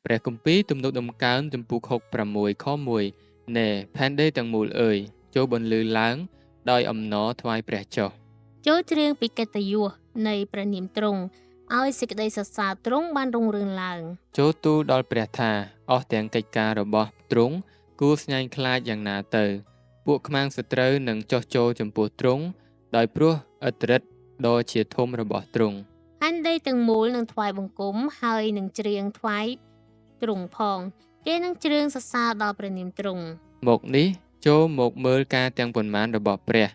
ព្រះគម្ពីរទំនុកដំកើងចំពុក6 ខ 1 ណែផែនដីទាំងមូលអើយចូលបន្លឺឡើងដោយអំណរថ្វាយព្រះចុះចូលច្រៀងពីកិត្តិយសនៃព្រះនាមទ្រង់ឲ្យសេចក្តីសរសើរទ្រង់បានរុងរឿងឡើងចូលទូលដល់ព្រះថាអស់ទាំងកិច្ចការរបស់ទ្រង់គួរស្ញែងខ្លាចយ៉ាងណាទៅពួកខ្មាំងសត្រូវនឹងចោះចូលចំពោះទ្រង់ដោយព្រោះឥទ្ធិឫទ្ធិដ៏ជាធំរបស់ទ្រង់ផែនដីទាំងមូលនឹងថ្វាយបង្គំហើយនឹងច្រៀងថ្វាយទ្រង់ផងគេនឹងច្រៀងសរសើរដល់ព្រះនាមទ្រង់មកនេះចូលមកមើលការទាំងប៉ុន្មានរបស់ព្រះ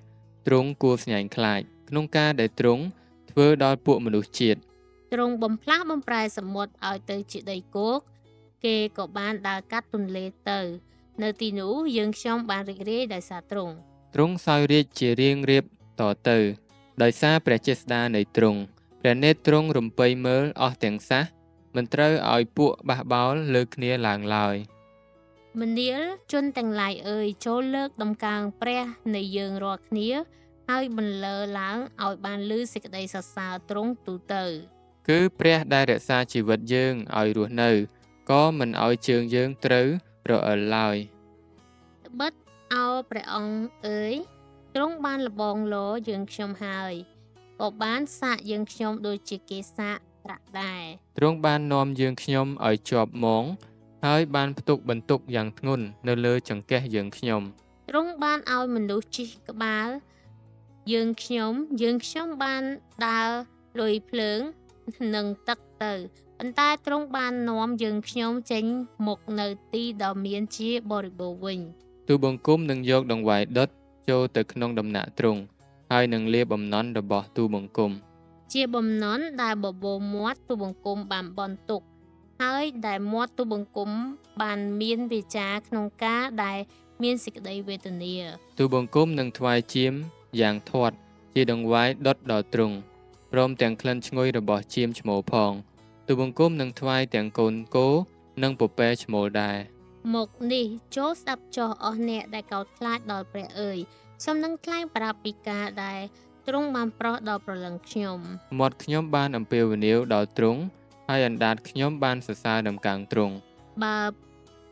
ទ្រង់គួរស្ញែងខ្លាចក្នុងការដែលទ្រង់ធ្វើដល់ពួកមនុស្សជាតិទ្រង់បំផ្លាស់បំប្រែសមុទ្រឲ្យទៅជាដីគោកគេក៏បានដើរកាត់ទន្លេទៅនៅទីនោះយើងខ្ញុំបានរីករាយដោយសារទ្រង់ទ្រង់សោយរាជជារៀងរៀបតទៅដោយសារព្រះចេស្តានៃទ្រង់ព្រះនេត្រទ្រង់រំពៃមើលអស់ទាំងសះមិនត្រូវឲ្យពួកបះបោលលើគ្នាឡើងឡើយមនាលជនទាំងឡាយអើយចូលលើកដំកើងព្រះនៃយើងរាល់គ្នាហើយបន្លឺឡើងឲ្យបានឮសេចក្តីសរសើរទ្រង់ទូទៅគឺព្រះដែលរក្សាជីវិតយើងឲ្យរស់នៅក៏មិនឲ្យជើងយើងត្រូវរអិលឡើយត្បិតអោព្រះអង្គអើយទ្រង់បានលបងលយើងខ្ញុំហើយក៏បានសាកយើងខ្ញុំដូចជាគេសាកប្រាក់ដែរទ្រង់បាននាំយើងខ្ញុំឲ្យជាប់មងហើយបានផ្ទុកបន្ទុកយ៉ាងធ្ងន់នៅលើចង្កេះយើងខ្ញុំទ្រង់បានឲ្យមនុស្សជិះក្បាលយើងខ្ញុំបានដើរលុយភ្លើងនិងទឹកទៅប៉ុន្តែទ្រង់បាននាំយើងខ្ញុំចេញមកនៅទីដ៏មានជាបរិបូរណ៍វិញទូបង្គំនឹងយកដង្វាយដុតចូលទៅក្នុងដំណាក់ទ្រង់ហើយនឹងលាបំណន់របស់ទូបង្គំជាបំណន់ដែលបបោមាត់ទូបង្គំបានបន់ទុកហើយដែលមាត់ទូបង្គំបានមានវាចាក្នុងការដែលមានសេចក្តីវេទនាទូបង្គំនឹងថ្វាយជាមយ៉ាងធាត់ជាដង្វាយដុតដល់ទ្រង់ព្រមទាំងក្លិនឈ្ងុយរបស់ជាមឈ្មោលផងទូបង្គំនឹងថ្វាយទាំងកូនគោនិងពពែឈ្មោលដែរមកនេះចូលស្ដាប់ចោះអស់អ្នកដែលកោតខ្លាចដល់ព្រះអើយខ្ញុំនឹងថ្លែងប្រាប់ពីការដែលទ្រង់បានប្រោះដល់ប្រលឹងខ្ញុំមាត់ខ្ញុំបានអំពាវនាវដល់ទ្រង់ហើយអណ្ដាតខ្ញុំបានសរសើរដំកើងទ្រង់បើ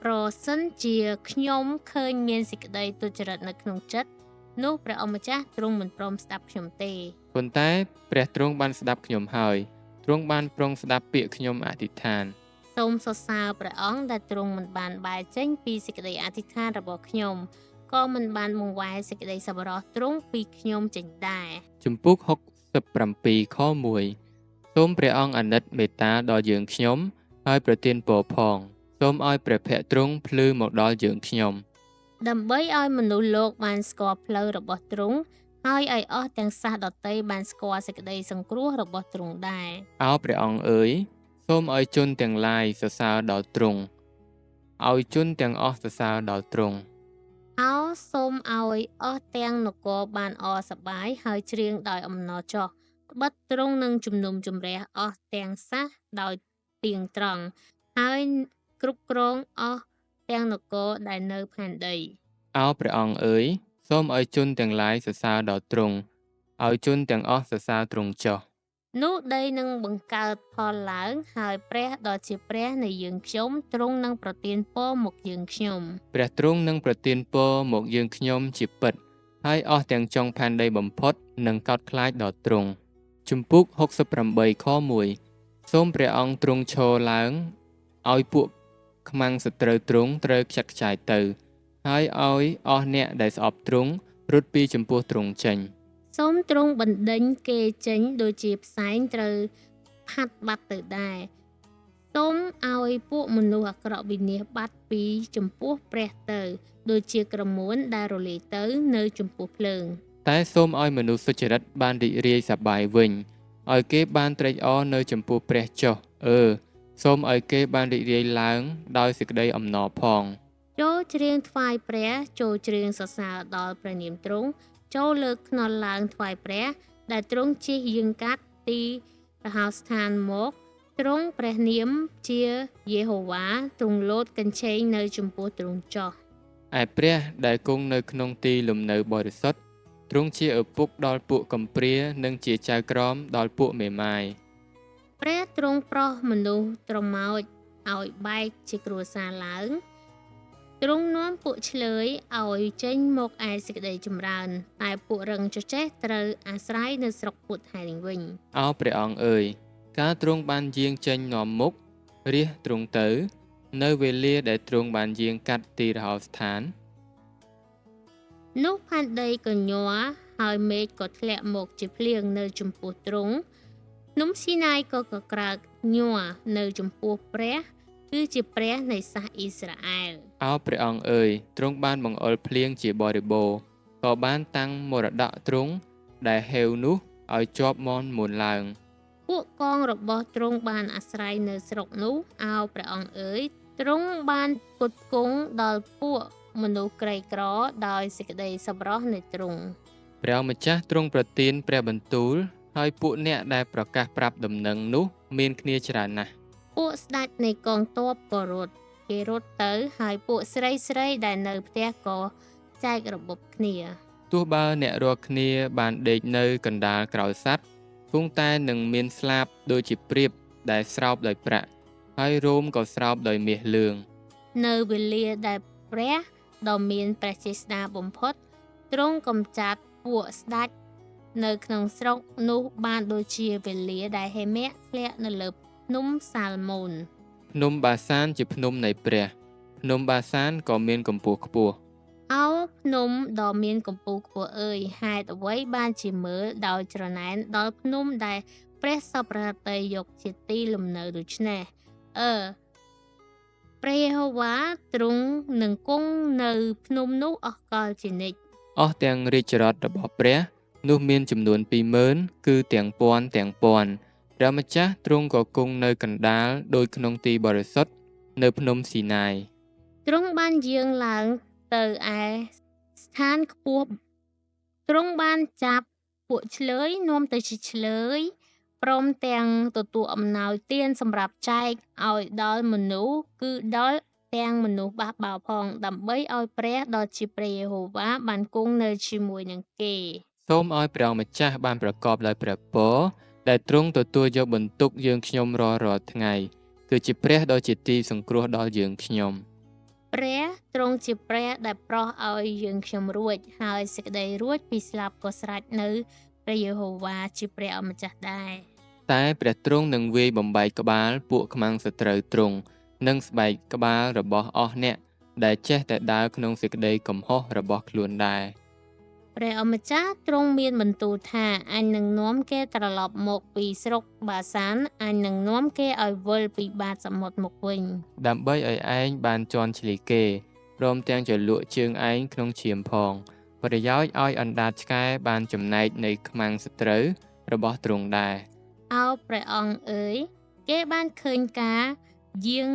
ប្រសិនជាខ្ញុំឃើញមានសេចក្តីទុច្ចរិតនៅក្នុងចិត្តនោះព្រះអម្ចាស់ទ្រង់មិនព្រមស្ដាប់ខ្ញុំទេប៉ុន្តែព្រះទ្រង់បានស្ដាប់ខ្ញុំហើយទ្រង់បានប្រុងស្ដាប់ពាក្យខ្ញុំអធិដ្ឋានសូមសរសើរព្រះអង្គដែលទ្រង់មិនបានបែរចេញពីសេចក្តីអធិដ្ឋានរបស់ខ្ញុំក៏មិនបានបង្វែរសេចក្តីសប្បុរសទ្រង់ពីខ្ញុំចេញដែរជំពូក67 ខ 1សូមព្រះអង្គអាណិតមេត្តាដល់យើងខ្ញុំហើយប្រទានពរផងសូមឲ្យព្រះភ័ក្ត្រទ្រង់ភ្លឺមកដល់យើងខ្ញុំដើម្បីឲ្យមនុស្សលោកបានស្គាល់ផ្លូវរបស់ទ្រង់ហើយឲ្យអស់ទាំងសាសដតីបានស្គាល់សេចក្តីសង្គ្រោះរបស់ទ្រង់ដែរអោព្រះអង្គអើយសូមឲ្យជនទាំងឡាយសរសើរដល់ទ្រង់ឲ្យជនទាំងអស់សរសើរដល់ទ្រង់សូមឲ្យអស់ទាំងនគរបានអរសប្បាយហើយច្រៀងដោយអំណរចុះត្បិតទ្រង់នឹងជំនុំជម្រះអស់ទាំងសាសដោយទៀងត្រង់ហើយគ្រប់គ្រងអស់ទាំងនគរដែលនៅផែនដីអោព្រះអង្គអើយសូមឲ្យជនទាំងឡាយសរសើរដល់ទ្រង់ឲ្យជនទាំងអស់សរសើរទ្រង់ចុះនោះដីនឹងបង្កើតផលឡើងហើយព្រះដ៏ជាព្រះនៃយើងខ្ញុំទ្រង់នឹងប្រទានពរមកយើងខ្ញុំព្រះទ្រង់នឹងប្រទានពរមកយើងខ្ញុំជាពិតហើយអស់ទាំងចុងផែនដីបំផុតនឹងកោតខ្លាចដល់ទ្រង់ជំពូក68 ខ 1សូមព្រះអង្គទ្រង់ឈរឡើងឲ្យពួកខ្មាំងសត្រូវទ្រង់ត្រូវខ្ចាត់ខ្ចាយទៅហើយឲ្យអស់អ្នកដែលស្អប់ទ្រង់រត់ពីចំពោះទ្រង់ចេញសូមទ្រង់បណ្ដេញគេចេញដូចជាផ្សែងត្រូវផាត់បាត់ទៅដែរសូមឲ្យពួកមនុស្សអាក្រក់វិនាសបាត់ពីចំពោះព្រះទៅដូចជាក្រមួនដែលរលាយទៅនៅចំពោះភ្លើងតែសូមឲ្យមនុស្សសុចរិតបានរីករាយសប្បាយវិញឲ្យគេបានត្រេកអរនៅចំពោះព្រះចុះសូមឲ្យគេបានរីករាយឡើងដោយសេចក្តីអំណរផងចូលច្រៀងថ្វាយព្រះចូលច្រៀងសរសើរដល់ព្រះនាមទ្រង់ចូលលើកខ្នល់ឡើងថ្វាយព្រះដែលទ្រង់ជិះយាងកាត់ទីរហោស្ថានមកទ្រង់ព្រះនាមជាយេហូវ៉ាទ្រង់លោតកញ្ឆេងនៅចំពោះទ្រង់ចុះឯព្រះដែលគង់នៅក្នុងទីលំនៅបរិសុទ្ធទ្រង់ជាឪពុកដល់ពួកកំព្រានិងជាចៅក្រមដល់ពួកមេម៉ាយព្រះទ្រង់ប្រោះមនុស្សត្រមោច ឲ្យបែកជាគ្រួសារឡើងទ្រង់នាំពួកឆ្លើយឲ្យចេញមកឯសេចក្តីចម្រើនតែពួករឹងចចេះត្រូវអាស្រ័យនៅស្រុកពួតថែងវិញ អោព្រះអង្គអើយកាលទ្រង់បានយាងចេញនាំមុខរាសទ្រង់ទៅនៅវេលាដែលទ្រង់បានយាងកាត់ទីរហោស្ថាន នោះផែនដីក៏ញ័រហើយមេឃក៏ធ្លាក់មកជាភ្លៀងនៅចំពោះទ្រង់ភ្នំស៊ីណាយក៏កក្រើកញ័រនៅចំពោះព្រះគឺជាព្រះនៃសាសអ៊ីស្រាអែល អោព្រះអង្គអើយទ្រង់បានបង្អុរភ្លៀងជាបរិបូរណ៍ក៏បានតាំងមរតកទ្រង់ដែលហេវនោះឲ្យជាប់មាន់មួនឡើង ពួកកងរបស់ទ្រង់បានអាស្រ័យនៅស្រុកនោះអោព្រះអង្គអើយទ្រង់បានផ្គត់ផ្គង់ដល់ពួកមនុស្សក្រីក្រដោយសេចក្តីសប្បុរសនៃទ្រង់ ព្រះម្ចាស់ទ្រង់ប្រទានព្រះបន្ទូលហើយពួកអ្នកដែលប្រកាសប្រាប់ដំណឹងនោះមានគ្នាច្រើនណាស់ ពួកស្ដេចនៃកងទ័ពក៏រត់គេរត់ទៅហើយពួកស្រីដែលនៅផ្ទះក៏ចែករបបគ្នា ទោះបើអ្នករាល់គ្នាបានដេកនៅកណ្ដាលក្រោយសត្វគង់តែនឹងមានស្លាបដូចជាព្រាបដែលស្រោបដោយប្រាក់ហើយរោមក៏ស្រោបដោយមាសលឿង នៅវេលាដែលព្រះដ៏មានព្រះចេស្តាបំផុតទ្រង់កំចាត់ពួកស្ដេចនៅក្នុងស្រុកនោះបានដូចជាវេលាដែលហេមៈធ្លាក់នៅលើភ្នំសាល់ម៉ូន ភ្នំបាសានជាភ្នំនៃព្រះភ្នំបាសានក៏មានកម្ពស់ខ្ពស់ អោភ្នំដ៏មានកម្ពស់ខ្ពស់អើយហេតុអ្វីបានជាមើលដោយច្រណែនដល់ភ្នំដែលព្រះសព្វរតីយកជាទីលំនៅដូច្នេះព្រះយេហូវ៉ាទ្រង់នឹងគង់នៅភ្នំនោះអស់កលជានិច្ច អស់ទាំងរាជរដ្ឋរបស់ព្រះនោះមានចំនួន 20000 គឺទាំងពាន់ព្រះម្ចាស់ទ្រង់ក៏គង់នៅកណ្ដាលដោយក្នុងទីបរិសុទ្ធនៅភ្នំស៊ីណាយ ទ្រង់បានយាងឡើងទៅឯស្ថានខ្ពស់ទ្រង់បានចាប់ពួកឆ្លើយនាំទៅជាឆ្លើយព្រមទាំងទទួលអំណោយទានសម្រាប់ចែកឲ្យដល់មនុស្សគឺដល់ទាំងមនុស្សបះបោរផងដើម្បីឲ្យព្រះដ៏ជាព្រះយេហូវ៉ាបានគង់នៅជាមួយនឹងគេ សូមឲ្យព្រះម្ចាស់បានប្រកបដោយព្រះពរដែលទ្រង់ទទួលយកបន្ទុកយើងខ្ញុំរាល់ថ្ងៃគឺជាព្រះដ៏ជាទីសង្គ្រោះដល់យើងខ្ញុំ ព្រះទ្រង់ជាព្រះដែលប្រោសឲ្យយើងខ្ញុំរួចហើយសេចក្តីរួចពីស្លាប់ក៏ស្រេចនៅព្រះយេហូវ៉ាជាព្រះអម្ចាស់ដែរ តែព្រះទ្រង់នឹងវាយបំបែកក្បាលពួកខ្មាំងសត្រូវទ្រង់និងស្បែកក្បាលរបស់អស់អ្នកដែលចេះតែដើរក្នុងសេចក្តីកំហុសរបស់ខ្លួនដែរ ព្រះអម្ចាស់ទ្រង់មានបន្ទូលថាអញនឹងនាំគេត្រឡប់មកពីស្រុកបាសានអញនឹងនាំគេឲ្យវិលពីបាតសមុទ្រមកវិញ ដើម្បីឲ្យឯងបានជន់ឈ្លីគេព្រមទាំងចលក់ជើងឯងក្នុងឈាមផងប្រយោជន៍ឲ្យអណ្ដាតឆ្កែបានចំណែកនៃខ្មាំងសត្រូវរបស់ទ្រង់ដែរ អោព្រះអង្គអើយគេបានឃើញការយាង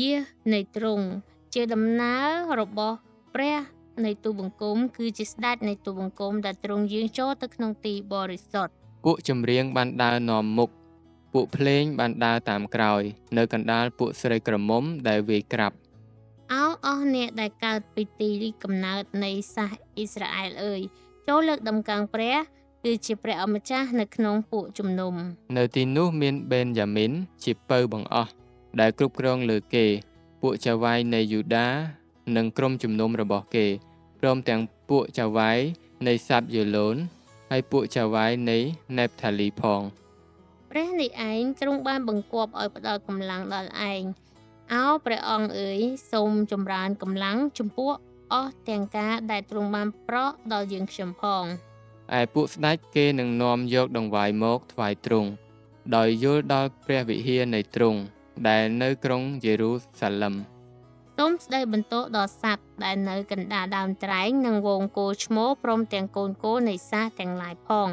យាសនៃទ្រង់ជាដំណើររបស់ព្រះនៃទូបង្គំគឺជាស្ដេចនៃទូបង្គំដែលទ្រង់យាងចូលទៅក្នុងទីបរិសុទ្ធ ពួកចម្រៀងបានដើរនាំមុខពួកភ្លេងបានដើរតាមក្រោយនៅកណ្ដាលពួកស្រីក្រមុំដែលវាយក្រាប់ អោអស់អ្នកដែលកើតពីទីកំណើតនៃសាសអ៊ីស្រាអែលអើយចូលលើកដំកើងព្រះគឺជាព្រះអម្ចាស់នៅក្នុងពួកជំនុំ នៅទីនោះមានបេនយ៉ាមីនជាពៅបង្អស់ដែលគ្រប់គ្រងលើគេពួកចៅហ្វាយនៃយូដានិងក្រុមជំនុំរបស់គេព្រមទាំងពួកចៅហ្វាយនៃសាប់យូឡូនហើយពួកចៅហ្វាយនៃណេបថាលីផង ព្រះនេះឯងទ្រង់បានបង្គាប់ឲ្យផ្ដល់កម្លាំងដល់ឯងអោព្រះអង្គអើយសូមចម្រើនកម្លាំងចំពោះអស់ទាំងការដែលទ្រង់បានប្រោសដល់យើងខ្ញុំផង ឯពួកស្ដេចគេនឹងនាំយកដង្វាយមកថ្វាយទ្រង់ដោយយល់ដល់ព្រះវិហារនៃទ្រង់ដែលនៅក្រុងយេរូសាឡឹម សូមស្ដីបន្ទោសដល់សត្វដែលនៅកណ្ដាលដើមត្រែងនិងវងគោឈ្មោលព្រមទាំងកូនគោនៃសាសទាំងឡាយផង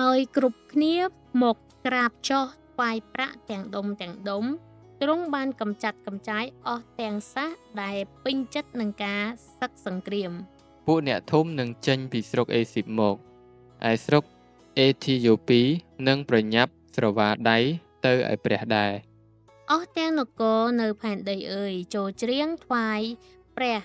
ឲ្យគ្រប់គ្នាមកក្រាបចុះថ្វាយប្រាក់ទាំងដុំទ្រង់បានកំចាត់កំចាយអស់ទាំងសាសដែលពេញចិត្តនឹងការសឹកសង្គ្រាម ពួកអ្នកធំនឹងចេញពីស្រុកអេស៊ីបមកឯស្រុកអេធីយ៉ូពីនឹងប្រញាប់ស្រវាដៃទៅឲ្យព្រះដែរ អស់ទាំងនគរនៅផែនដីអើយចូលច្រៀងថ្វាយព្រះ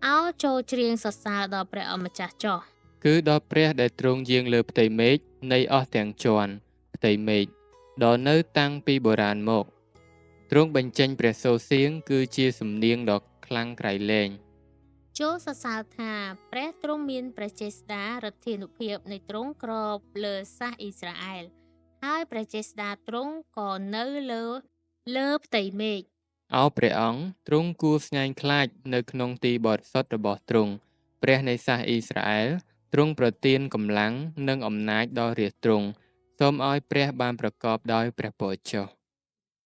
អោចូលច្រៀងសរសើរដល់ព្រះអម្ចាស់ចុះ គឺដល់ព្រះដែលទ្រង់យាងលើផ្ទៃមេឃនៃអស់ទាំងជាន់ផ្ទៃមេឃដ៏នៅតាំងពីបុរាណមក ទ្រង់បញ្ចេញព្រះសូរសៀងគឺជាសំនៀងដ៏ខ្លាំងក្រៃលែង ចូលសរសើរថាព្រះទ្រង់មានព្រះចេស្តាឫទ្ធានុភាពនៃទ្រង់ក្របលើសាសអ៊ីស្រាអែលហើយព្រះចេស្តាទ្រង់ក៏នៅលើផ្ទៃមេឃ អោព្រះអង្គទ្រង់គួរស្ញែងខ្លាចនៅក្នុងទីបរិសុទ្ធរបស់ទ្រង់ព្រះនៃសាសអ៊ីស្រាអែលទ្រង់ប្រទានកម្លាំងនិងអំណាចដល់រាជទ្រង់សូមឲ្យព្រះបានប្រកបដោយព្រះពរចុះ